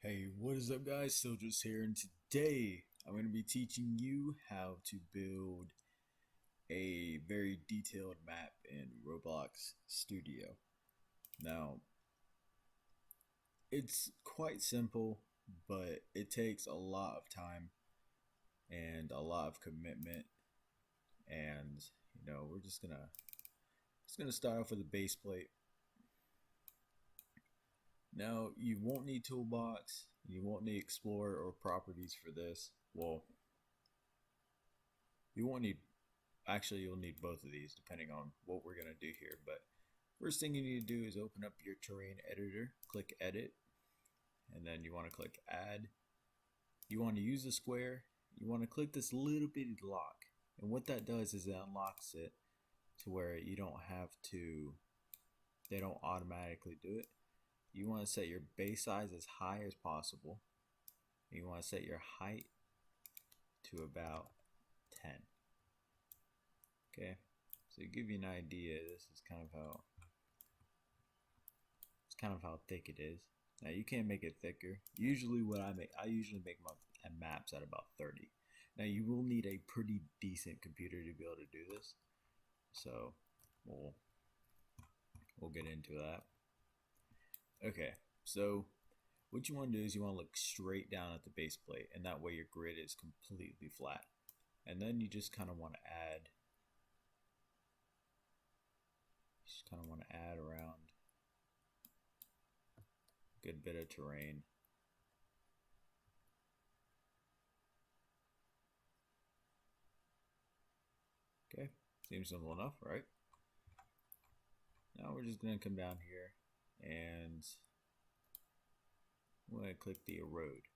Hey, what is up guys? Soldiers here, and today I'm going to be teaching you how to build a very detailed map in Roblox Studio. Now, it's quite simple, but it takes a lot of time and a lot of commitment, and we're just gonna start off with a base plate. Now, you won't need toolbox, you won't need explorer or properties for this. Well, you won't need Actually, you'll need both of these depending on what we're going to do here. But first thing you need to do is open up your terrain editor, click edit, and then you want to click add. You want to use the square. You want to click this little bitty lock. And what that does is it unlocks it to where you don't have to, they don't automatically do it. You want to set your base size as high as possible. You want to set your height to about 10. Okay, so to give you an idea, this is kind of how thick it is. Now you can't make it thicker. Usually I usually make my maps at about 30. Now you will need a pretty decent computer to be able to do this. So we'll get into that. Okay, so what you want to do is you want to look straight down at the base plate, and that way your grid is completely flat. And then you just kind of want to add around a good bit of terrain. Okay, seems simple enough, right? Now we're just going to come down here and we're going to click the erode.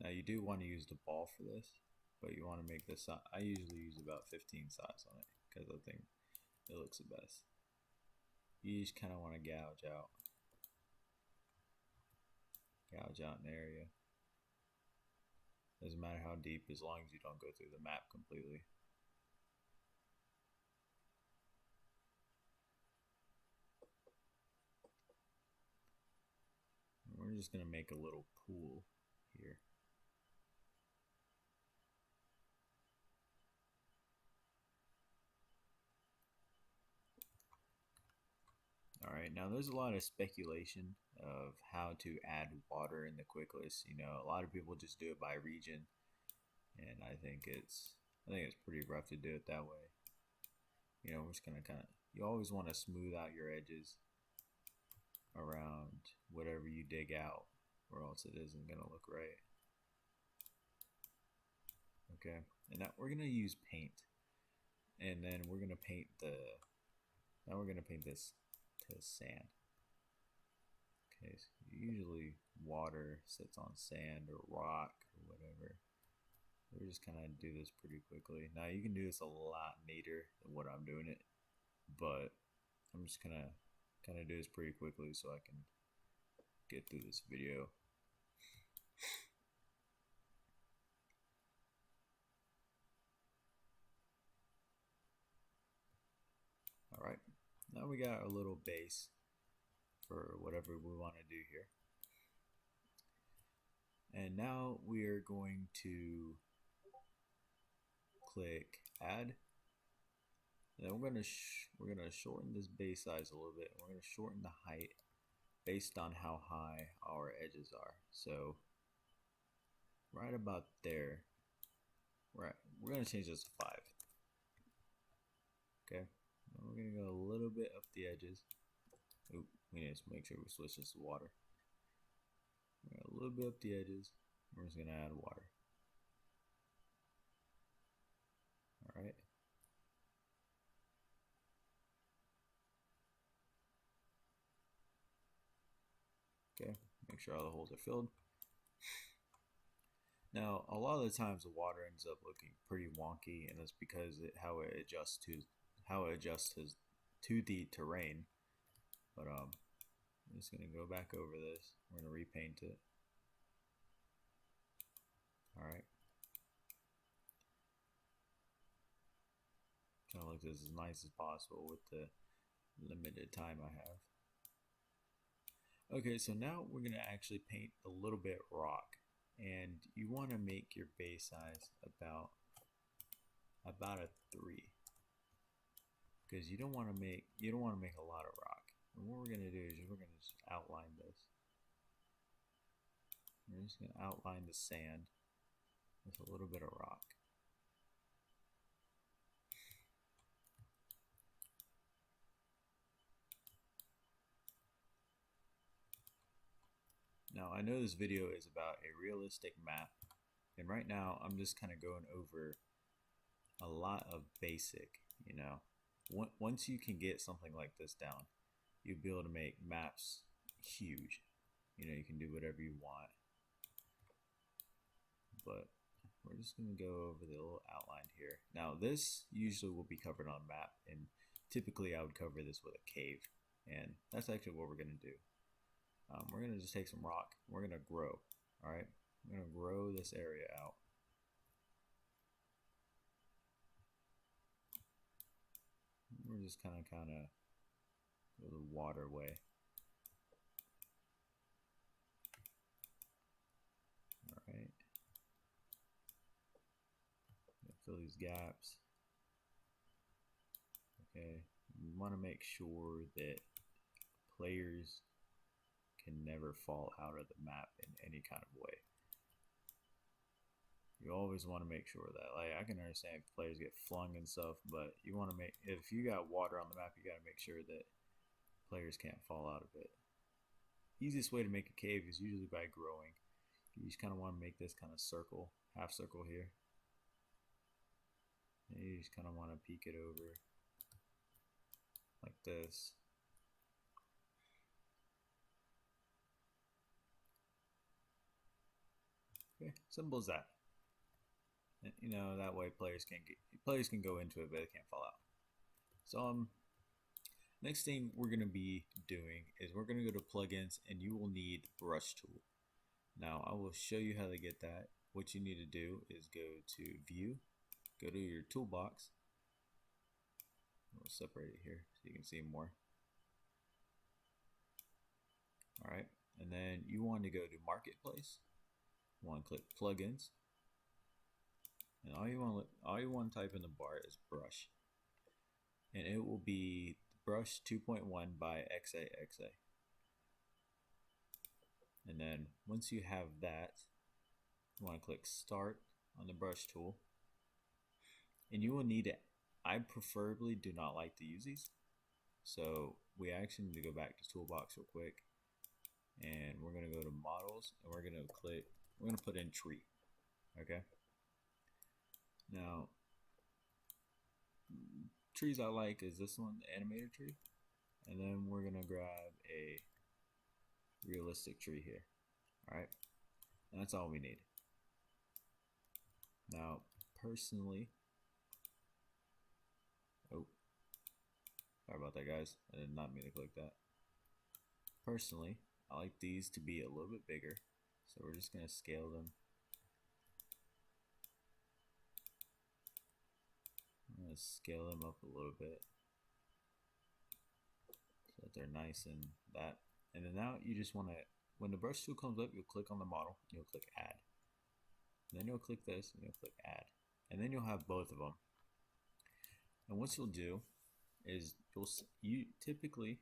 Now you do want to use the ball for this, but you want to make this, I usually use about 15 size on it because I think it looks the best. You just kind of want to gouge out an area. Doesn't matter how deep as long as you don't go through the map completely. And we're just going to make a little pool here. Alright, now there's a lot of speculation of how to add water in the quick list. A lot of people just do it by region, and I think it's pretty rough to do it that way. We're just gonna you always want to smooth out your edges around whatever you dig out, or else it isn't gonna look right. Okay, and now we're gonna use paint, and then we're gonna paint this to sand. Okay, so usually water sits on sand or rock or whatever. We're just kind of do this pretty quickly. Now you can do this a lot neater than what I'm doing it, but I'm just gonna kind of do this pretty quickly so I can get through this video. Alright, now we got a little base for whatever we want to do here. And now we are going to click add. And then we're gonna shorten this base size a little bit. We're gonna shorten the height based on how high our edges are. So right about there, we're gonna change this to 5. Okay, and we're gonna go a little bit up the edges. Oop, we need to make sure we switch this to water. A little bit up the edges. We're just gonna add water. All right. Okay, make sure all the holes are filled. Now, a lot of the times the water ends up looking pretty wonky, and that's because how it adjusts to the terrain. But I'm just gonna go back over this. We're gonna repaint it. All right. Trying to look this as nice as possible with the limited time I have. Okay, so now we're gonna actually paint a little bit rock, and you want to make your base size about a 3, because you don't want to make a lot of rock. And what we're gonna do is we're gonna just outline this. We're just gonna outline the sand with a little bit of rock. Now I know this video is about a realistic map, and right now I'm just kind of going over a lot of basic, you know. Once you can get something like this down, you'll be able to make maps huge. You know, you can do whatever you want. But we're just going to go over the little outline here. Now this usually will be covered on a map, and typically I would cover this with a cave, and that's actually what we're going to do. We're going to just take some rock, we're going to grow. Alright, we're going to grow this area out. We're just kind of go the waterway. Alright, fill these gaps. Okay, you want to make sure that players can never fall out of the map in any kind of way. You always want to make sure that, like, I can understand if players get flung and stuff, but you want to make, if you got water on the map, you got to make sure that players can't fall out of it. Easiest way to make a cave is usually by growing. You just kind of want to make this kind of circle, half circle here. And you just kind of want to peek it over like this. Okay, simple as that. And, you know, that way players can go into it, but they can't fall out. So next thing we're going to be doing is we're going to go to plugins, and you will need brush tool. Now I will show you how to get that. What you need to do is go to view, go to your toolbox. We'll separate it here so you can see more. Alright, and then you want to go to marketplace. You want to click plugins, and all you want to type in the bar is brush, and it will be brush 2.1 by XAXA. And then once you have that, you want to click start on the brush tool, and you will need it. I preferably do not like to use these, so we actually need to go back to toolbox real quick, and we're going to go to models, and we're going to put in tree. Okay, now trees I like is this one, the animated tree, and then we're going to grab a realistic tree here. Alright, and that's all we need. Now personally, oh, sorry about that guys, I did not mean to click that. Personally, I like these to be a little bit bigger, so we're just going to scale them. I'm going to scale them up a little bit so that they're nice and that. And then now you just want to, when the brush tool comes up, you'll click on the model, you'll click add. And then you'll click this, and you'll click add. And then you'll have both of them. And what you'll do is you typically,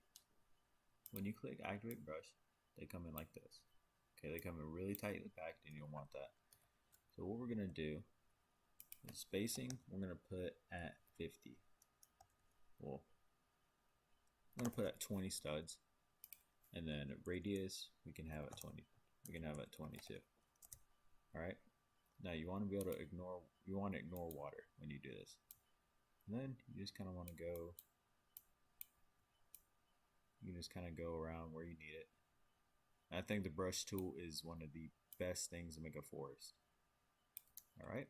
when you click activate brush, they come in like this. Okay, they come in really tightly packed, and you'll want that. So what we're going to do is spacing, we're going to put at 50. Well, I'm going to put at 20 studs. And then radius, we can have at 20. We can have at 22. Alright. Now you want to be able to ignore water when you do this. And then you just kind of want to go, you just kind of go around where you need it. And I think the brush tool is one of the best things to make a forest. Alright.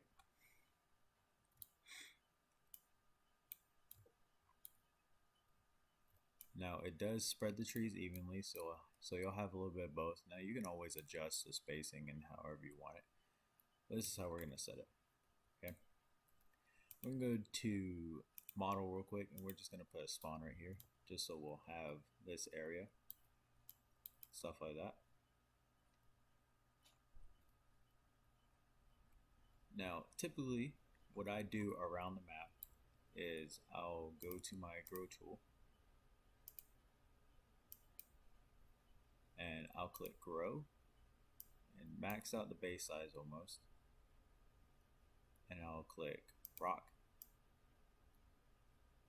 Now it does spread the trees evenly, so you'll have a little bit of both. Now you can always adjust the spacing and however you want it. But this is how we're going to set it. Okay. We're going to go to model real quick, and we're just going to put a spawn right here, just so we'll have this area. stuff like that. Now, typically, what I do around the map is I'll go to my grow tool and I'll click grow and max out the base size almost, and I'll click rock.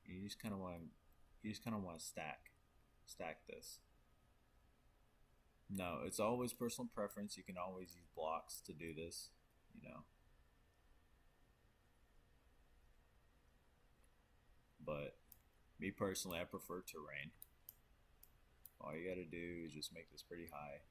You just kind of want to stack this. No, it's always personal preference. You can always use blocks to do this, you know. But me personally, I prefer terrain. All you gotta do is just make this pretty high.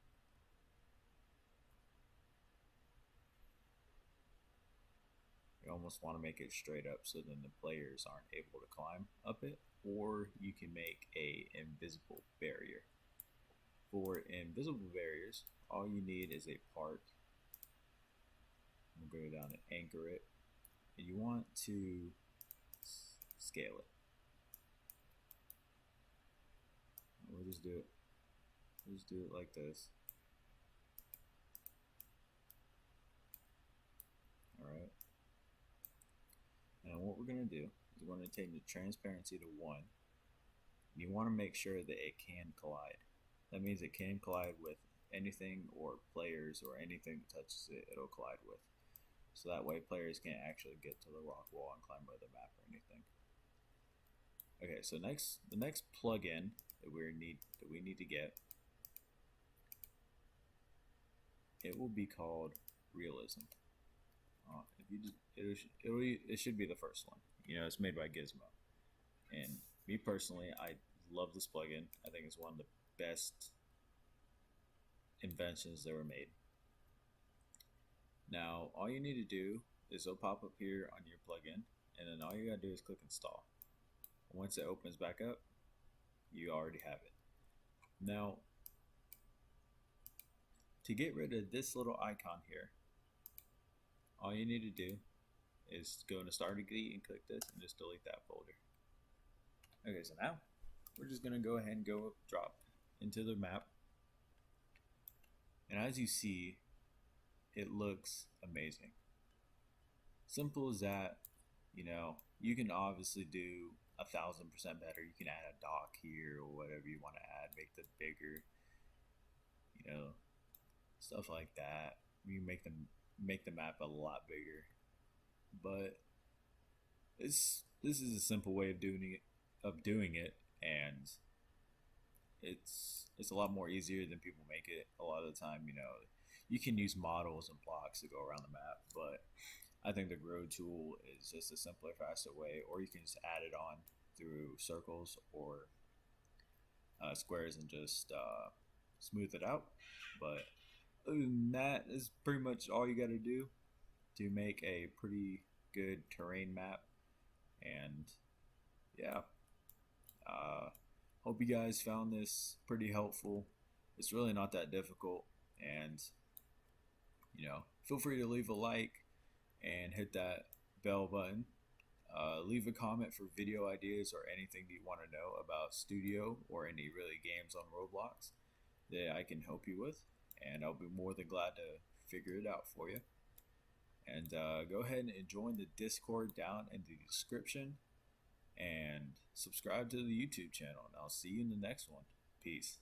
You almost want to make it straight up so then the players aren't able to climb up it, or you can make a invisible barrier. For invisible barriers, all you need is a part. We'll go down and anchor it, and you want to scale it. We'll just do it. We'll just do it like this. All right. Now what we're gonna do is we're gonna take the transparency to 1. You want to make sure that it can collide. That means it can collide with anything or players or anything that touches it, it'll collide with. So that way players can't actually get to the rock wall and climb over the map or anything. Okay, so the next plugin that we need to get, it will be called Realism. If you just, it should be the first one. You know, it's made by Gizmo, and me personally, I love this plugin. I think it's one of the best inventions that were made. Now, all you need to do is it'll pop up here on your plugin, and then all you gotta do is click install. Once it opens back up, you already have it. Now, to get rid of this little icon here, all you need to do is go into Stargate and click this and just delete that folder. Okay, so now we're just gonna go ahead and drop into the map, and as you see, it looks amazing. Simple as that. You know, you can obviously do 1,000% better. You can add a dock here or whatever you want to add, make them bigger, you know, stuff like that. You make the map a lot bigger, but this is a simple way of doing it, and it's a lot more easier than people make it. A lot of the time, you know, you can use models and blocks to go around the map, but I think the grow tool is just a simpler, faster way, or you can just add it on through circles or squares and just smooth it out. But other than that, is pretty much all you got to do to make a pretty good terrain map. And yeah, hope you guys found this pretty helpful. It's really not that difficult, and you know, feel free to leave a like and hit that bell button. Leave a comment for video ideas or anything you want to know about Studio or any really games on Roblox that I can help you with, and I'll be more than glad to figure it out for you. And go ahead and join the Discord down in the description, and subscribe to the YouTube channel, and I'll see you in the next one. Peace.